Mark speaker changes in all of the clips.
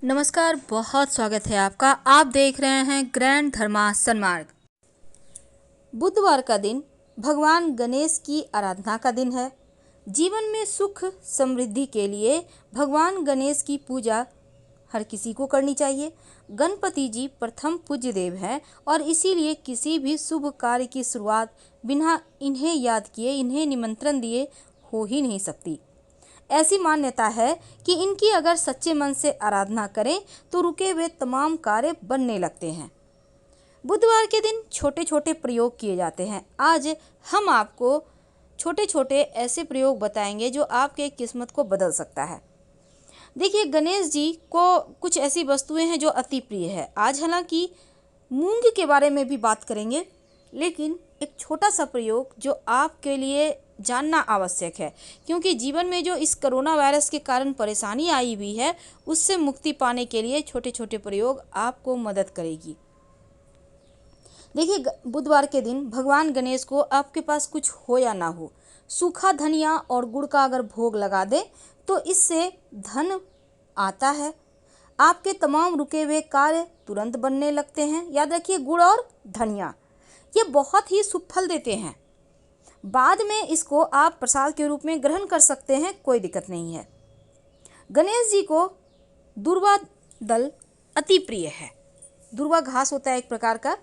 Speaker 1: नमस्कार, बहुत स्वागत है आपका। आप देख रहे हैं ग्रैंड धर्मा सन्मार्ग। बुधवार का दिन भगवान गणेश की आराधना का दिन है। जीवन में सुख समृद्धि के लिए भगवान गणेश की पूजा हर किसी को करनी चाहिए। गणपति जी प्रथम पूज्य देव हैं और इसीलिए किसी भी शुभ कार्य की शुरुआत बिना इन्हें याद किए, इन्हें निमंत्रण दिए हो ही नहीं सकती। ऐसी मान्यता है कि इनकी अगर सच्चे मन से आराधना करें तो रुके हुए तमाम कार्य बनने लगते हैं। बुधवार के दिन छोटे छोटे प्रयोग किए जाते हैं। आज हम आपको छोटे छोटे ऐसे प्रयोग बताएंगे जो आपके किस्मत को बदल सकता है। देखिए, गणेश जी को कुछ ऐसी वस्तुएं हैं जो अति प्रिय है। आज हालांकि मूंग के बारे में भी बात करेंगे, लेकिन एक छोटा सा प्रयोग जो आपके लिए जानना आवश्यक है, क्योंकि जीवन में जो इस कोरोना वायरस के कारण परेशानी आई हुई है उससे मुक्ति पाने के लिए छोटे छोटे प्रयोग आपको मदद करेगी। देखिए, बुधवार के दिन भगवान गणेश को आपके पास कुछ हो या ना हो, सूखा धनिया और गुड़ का अगर भोग लगा दे तो इससे धन आता है। आपके तमाम रुके हुए कार्य तुरंत बनने लगते हैं। याद रखिए, गुड़ और धनिया ये बहुत ही शुभ फल देते हैं। बाद में इसको आप प्रसाद के रूप में ग्रहण कर सकते हैं, कोई दिक्कत नहीं है। गणेश जी को दुर्वा दल अति प्रिय है। दुर्वा घास होता है एक प्रकार का,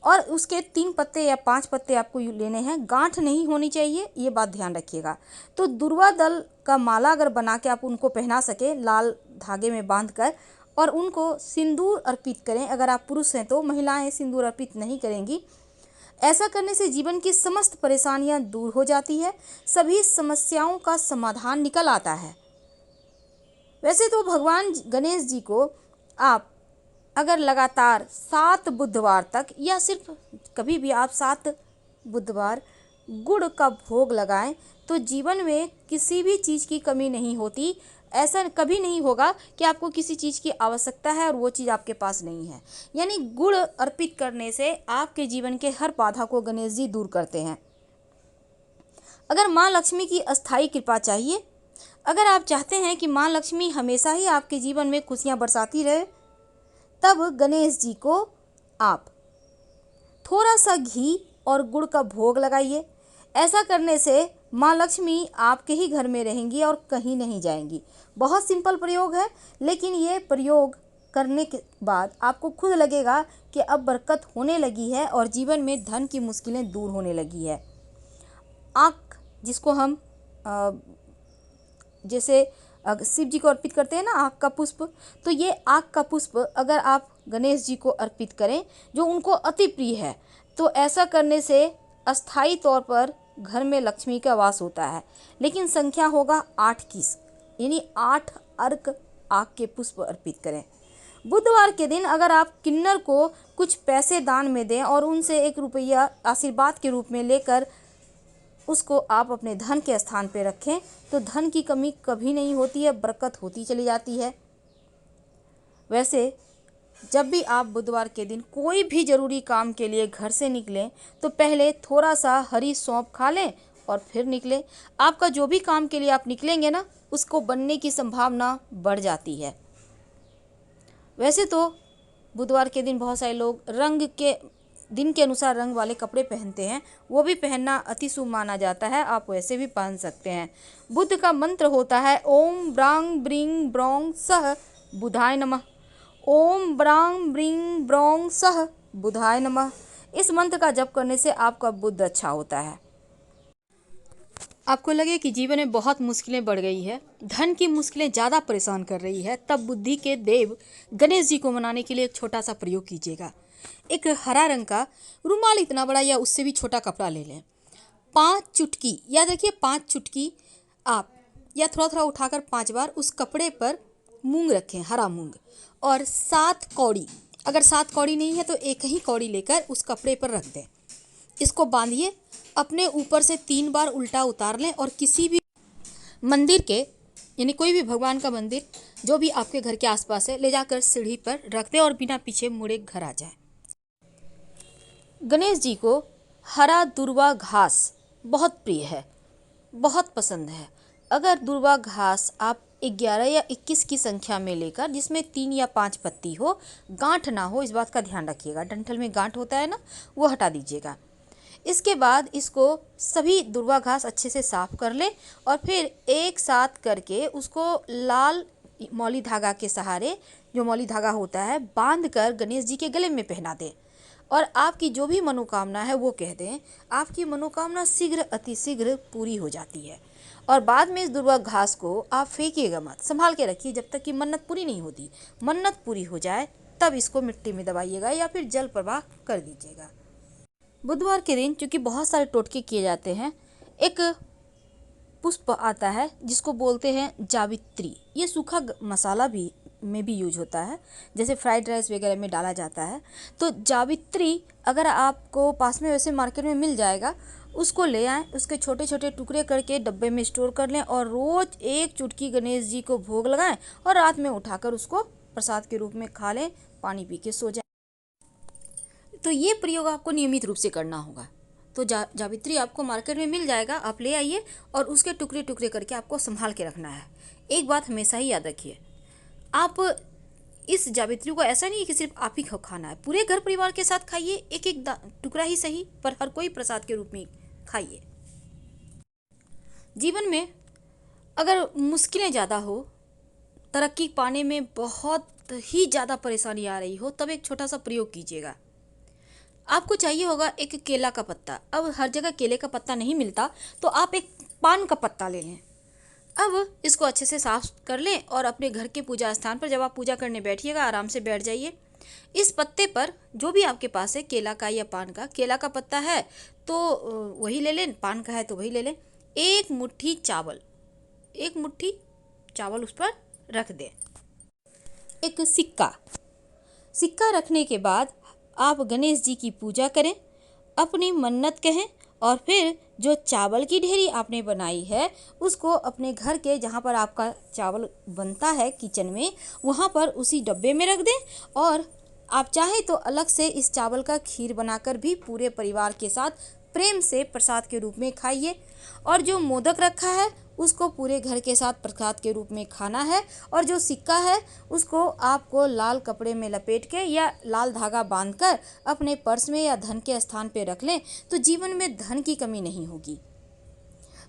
Speaker 1: और उसके 3 पत्ते या 5 पत्ते आपको लेने हैं। गांठ नहीं होनी चाहिए, ये बात ध्यान रखिएगा। तो दुर्वा दल का माला अगर बना के आप उनको पहना सके लाल धागे में बांध कर, और उनको सिंदूर अर्पित करें। अगर आप पुरुष हैं तो, महिलाएं सिंदूर अर्पित नहीं करेंगी। ऐसा करने से जीवन की समस्त परेशानियां दूर हो जाती है, सभी समस्याओं का समाधान निकल आता है। वैसे तो भगवान गणेश जी को आप अगर लगातार 7 बुधवार तक, या सिर्फ कभी भी आप 7 बुधवार गुड़ का भोग लगाएं तो जीवन में किसी भी चीज़ की कमी नहीं होती। ऐसा कभी नहीं होगा कि आपको किसी चीज़ की आवश्यकता है और वो चीज़ आपके पास नहीं है। यानी गुड़ अर्पित करने से आपके जीवन के हर बाधा को गणेश जी दूर करते हैं। अगर माँ लक्ष्मी की अस्थायी कृपा चाहिए, अगर आप चाहते हैं कि माँ लक्ष्मी हमेशा ही आपके जीवन में खुशियाँ बरसाती रहे, तब गणेश जी को आप थोड़ा सा घी और गुड़ का भोग लगाइए। ऐसा करने से माँ लक्ष्मी आपके ही घर में रहेंगी और कहीं नहीं जाएंगी। बहुत सिंपल प्रयोग है, लेकिन ये प्रयोग करने के बाद आपको खुद लगेगा कि अब बरकत होने लगी है और जीवन में धन की मुश्किलें दूर होने लगी है। आँख जिसको हम जैसे शिव जी को अर्पित करते हैं ना, आँख का पुष्प, तो ये आँख का पुष्प अगर आप गणेश जी को अर्पित करें जो उनको अति प्रिय है, तो ऐसा करने से अस्थायी तौर पर घर में लक्ष्मी का वास होता है। लेकिन संख्या होगा 8 की, यानी 8 अर्क आँख के पुष्प अर्पित करें। बुधवार के दिन अगर आप किन्नर को कुछ पैसे दान में दें और उनसे 1 रुपया आशीर्वाद के रूप में लेकर उसको आप अपने धन के स्थान पे रखें तो धन की कमी कभी नहीं होती है, बरकत होती चली जाती है। वैसे जब भी आप बुधवार के दिन कोई भी ज़रूरी काम के लिए घर से निकलें तो पहले थोड़ा सा हरी सौंफ खा लें और फिर निकलें। आपका जो भी काम के लिए आप निकलेंगे ना, उसको बनने की संभावना बढ़ जाती है। वैसे तो बुधवार के दिन बहुत सारे लोग रंग के दिन के अनुसार रंग वाले कपड़े पहनते हैं, वो भी पहनना अति शुभ माना जाता है। आप वैसे भी पहन सकते हैं। बुध का मंत्र होता है ओम ब्रांग ब्रिंग ब्रोंग सह बुधाय नमः। ओम ब्रांग ब्रिंग ब्रोंग सह बुधाय नमः। इस मंत्र का जप करने से आपका बुध अच्छा होता है। आपको लगे कि जीवन में बहुत मुश्किलें बढ़ गई है, धन की मुश्किलें ज़्यादा परेशान कर रही है, तब बुद्धि के देव गणेश जी को मनाने के लिए एक छोटा सा प्रयोग कीजिएगा। एक हरा रंग का रुमाल, इतना बड़ा या उससे भी छोटा कपड़ा ले लें। 5 चुटकी, याद रखिए 5 चुटकी आप, या थोड़ा थोड़ा उठाकर 5 बार उस कपड़े पर मूंग रखें, हरा मूंग, और 7 कौड़ी, अगर 7 कौड़ी नहीं है तो एक ही कौड़ी लेकर उस कपड़े पर रख दें। इसको बांधिए, अपने ऊपर से 3 बार उल्टा उतार लें और किसी भी मंदिर के, यानी कोई भी भगवान का मंदिर जो भी आपके घर के आसपास है, ले जाकर सीढ़ी पर रख दें और बिना पीछे मुड़े घर आ जाए। गणेश जी को हरा दुर्वा घास बहुत प्रिय है, बहुत पसंद है। अगर दुर्वा घास आप 11 या 21 की संख्या में लेकर, जिसमें 3 या 5 पत्ती हो, गांठ ना हो, इस बात का ध्यान रखिएगा। डंठल में गांठ होता है ना, वो हटा दीजिएगा। इसके बाद इसको सभी दुर्वा घास अच्छे से साफ कर लें और फिर एक साथ करके उसको लाल मौली धागा के सहारे, जो मौली धागा होता है, बांध कर गणेश जी के गले में पहना दें और आपकी जो भी मनोकामना है वो कह दें। आपकी मनोकामना शीघ्र अतिशीघ्र पूरी हो जाती है। और बाद में इस दुर्वा घास को आप फेंकिएगा मत, संभाल के रखिए जब तक कि मन्नत पूरी नहीं होती। मन्नत पूरी हो जाए तब इसको मिट्टी में दबाइएगा या फिर जल प्रवाह कर दीजिएगा। बुधवार के दिन चूँकि बहुत सारे टोटके किए जाते हैं, एक पुष्प आता है जिसको बोलते हैं जावित्री। ये सूखा मसाला भी में भी यूज होता है, जैसे फ्राइड राइस वगैरह में डाला जाता है। तो जावित्री अगर आपको पास में वैसे मार्केट में मिल जाएगा, उसको ले आएँ, उसके छोटे छोटे टुकड़े करके डब्बे में स्टोर कर लें और रोज़ एक चुटकी गणेश जी को भोग लगाएं और रात में उठाकर उसको प्रसाद के रूप में खा लें, पानी पी के सो जाएं। तो ये प्रयोग आपको नियमित रूप से करना होगा। तो जावित्री आपको मार्केट में मिल जाएगा, आप ले आइए और उसके टुकड़े टुकड़े करके आपको संभाल के रखना है। एक बात हमेशा ही याद रखिए, आप इस जावित्री को ऐसा नहीं कि सिर्फ आप ही खाना है, पूरे घर परिवार के साथ खाइए, एक एक टुकड़ा ही सही, पर हर कोई प्रसाद के रूप में खाइए। जीवन में अगर मुश्किलें ज़्यादा हो, तरक्की पाने में बहुत ही ज़्यादा परेशानी आ रही हो, तब एक छोटा सा प्रयोग कीजिएगा। आपको चाहिए होगा एक केला का पत्ता। अब हर जगह केले का पत्ता नहीं मिलता, तो आप एक पान का पत्ता ले लें। अब इसको अच्छे से साफ कर लें और अपने घर के पूजा स्थान पर जब आप पूजा करने बैठिएगा, आराम से बैठ जाइए। इस पत्ते पर जो भी आपके पास है, केला का या पान का, केला का पत्ता है तो वही ले लें, पान का है तो वही ले लें। एक मुट्ठी चावल उस पर रख दें। एक सिक्का रखने के बाद आप गणेश जी की पूजा करें, अपनी मन्नत कहें और फिर जो चावल की ढेरी आपने बनाई है उसको अपने घर के जहाँ पर आपका चावल बनता है किचन में, वहाँ पर उसी डब्बे में रख दें। और आप चाहें तो अलग से इस चावल का खीर बनाकर भी पूरे परिवार के साथ प्रेम से प्रसाद के रूप में खाइए। और जो मोदक रखा है उसको पूरे घर के साथ प्रसाद के रूप में खाना है। और जो सिक्का है उसको आपको लाल कपड़े में लपेट के या लाल धागा बांधकर अपने पर्स में या धन के स्थान पे रख लें, तो जीवन में धन की कमी नहीं होगी।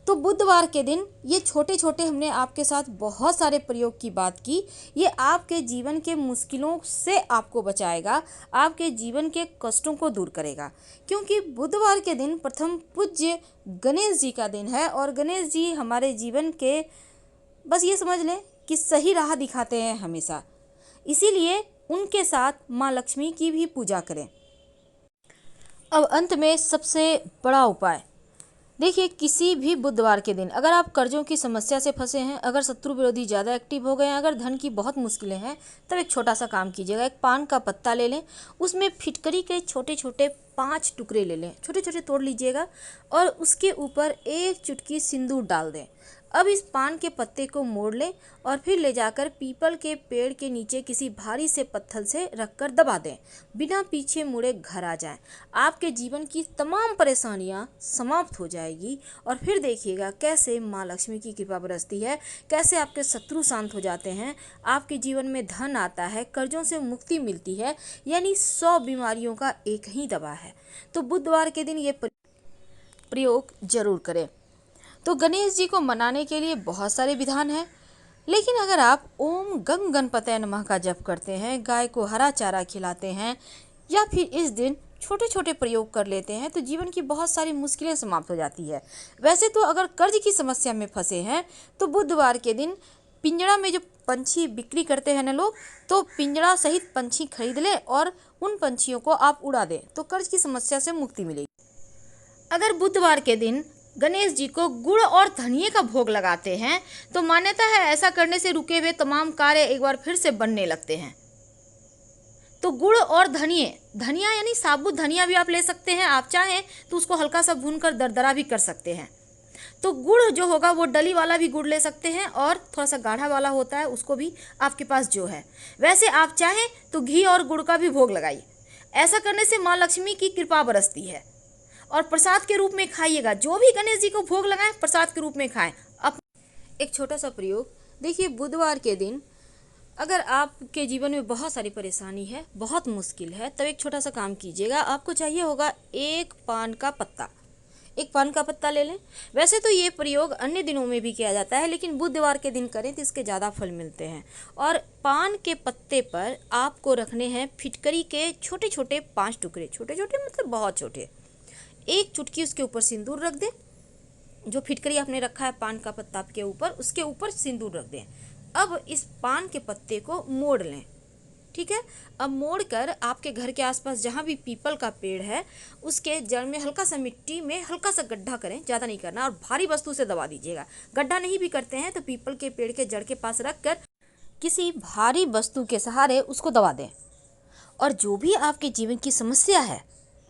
Speaker 1: तो बुधवार के दिन ये छोटे छोटे हमने आपके साथ बहुत सारे प्रयोग की बात की। ये आपके जीवन के मुश्किलों से आपको बचाएगा, आपके जीवन के कष्टों को दूर करेगा, क्योंकि बुधवार के दिन प्रथम पूज्य गणेश जी का दिन है। और गणेश जी हमारे जीवन के, बस ये समझ लें कि सही राह दिखाते हैं हमेशा। इसीलिए उनके साथ माँ लक्ष्मी की भी पूजा करें। अब अंत में सबसे बड़ा उपाय देखिए, किसी भी बुधवार के दिन अगर आप कर्जों की समस्या से फंसे हैं, अगर शत्रु विरोधी ज़्यादा एक्टिव हो गए हैं, अगर धन की बहुत मुश्किलें हैं, तब एक छोटा सा काम कीजिएगा। एक पान का पत्ता ले लें, उसमें फिटकरी के छोटे छोटे 5 टुकड़े ले लें, छोटे छोटे तोड़ लीजिएगा और उसके ऊपर एक चुटकी सिंदूर डाल दें। अब इस पान के पत्ते को मोड़ लें और फिर ले जाकर पीपल के पेड़ के नीचे किसी भारी से पत्थर से रखकर दबा दें। बिना पीछे मुड़े घर आ जाएं। आपके जीवन की तमाम परेशानियां समाप्त हो जाएगी और फिर देखिएगा कैसे माँ लक्ष्मी की कृपा बरसती है, कैसे आपके शत्रु शांत हो जाते हैं, आपके जीवन में धन आता है, कर्जों से मुक्ति मिलती है। यानी 100 बीमारियों का एक ही दवा है। तो बुधवार के दिन ये प्रयोग जरूर करें। तो गणेश जी को मनाने के लिए बहुत सारे विधान हैं, लेकिन अगर आप ओम गंग गणपतये नमः का जप करते हैं, गाय को हरा चारा खिलाते हैं या फिर इस दिन छोटे छोटे प्रयोग कर लेते हैं, तो जीवन की बहुत सारी मुश्किलें समाप्त हो जाती है। वैसे तो अगर कर्ज की समस्या में फंसे हैं तो बुधवार के दिन पिंजड़ा में जो पंछी बिक्री करते हैं ना लोग, तो पिंजड़ा सहित पंछी खरीद लें और उन पंछियों को आप उड़ा दें, तो कर्ज की समस्या से मुक्ति मिलेगी। अगर बुधवार के दिन गणेश जी को गुड़ और धनिये का भोग लगाते हैं तो मान्यता है ऐसा करने से रुके हुए तमाम कार्य एक बार फिर से बनने लगते हैं। तो गुड़ और धनिया यानी साबुत धनिया भी आप ले सकते हैं, आप चाहें तो उसको हल्का सा भूनकर दरदरा भी कर सकते हैं। तो गुड़ जो होगा वो डली वाला भी गुड़ ले सकते हैं और थोड़ा सा गाढ़ा वाला होता है उसको भी, आपके पास जो है। वैसे आप चाहें तो घी और गुड़ का भी भोग लगाइए। ऐसा करने से माँ लक्ष्मी की कृपा बरसती है। और प्रसाद के रूप में खाइएगा, जो भी गणेश जी को भोग लगाएं प्रसाद के रूप में खाएं। अब एक छोटा सा प्रयोग, देखिए, बुधवार के दिन अगर आपके जीवन में बहुत सारी परेशानी है, बहुत मुश्किल है, तब एक छोटा सा काम कीजिएगा। आपको चाहिए होगा एक पान का पत्ता। एक पान का पत्ता ले लें। वैसे तो ये प्रयोग अन्य दिनों में भी किया जाता है, लेकिन बुधवार के दिन करें तो इसके ज़्यादा फल मिलते हैं। और पान के पत्ते पर आपको रखने हैं फिटकरी के छोटे छोटे 5 टुकड़े। छोटे छोटे मतलब बहुत छोटे। एक चुटकी उसके ऊपर सिंदूर रख दें। जो फिटकरी आपने रखा है पान का पत्ता के ऊपर, उसके ऊपर सिंदूर रख दें। अब इस पान के पत्ते को मोड़ लें। ठीक है। अब मोड़ कर आपके घर के आसपास जहाँ भी पीपल का पेड़ है, उसके जड़ में हल्का सा मिट्टी में हल्का सा गड्ढा करें, ज़्यादा नहीं करना, और भारी वस्तु से दबा दीजिएगा। गड्ढा नहीं भी करते हैं तो पीपल के पेड़ के जड़ के पास रख कर किसी भारी वस्तु के सहारे उसको दबा दें। और जो भी आपके जीवन की समस्या है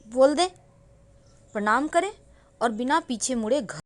Speaker 1: बोल दें, प्रणाम करें और बिना पीछे मुड़े घर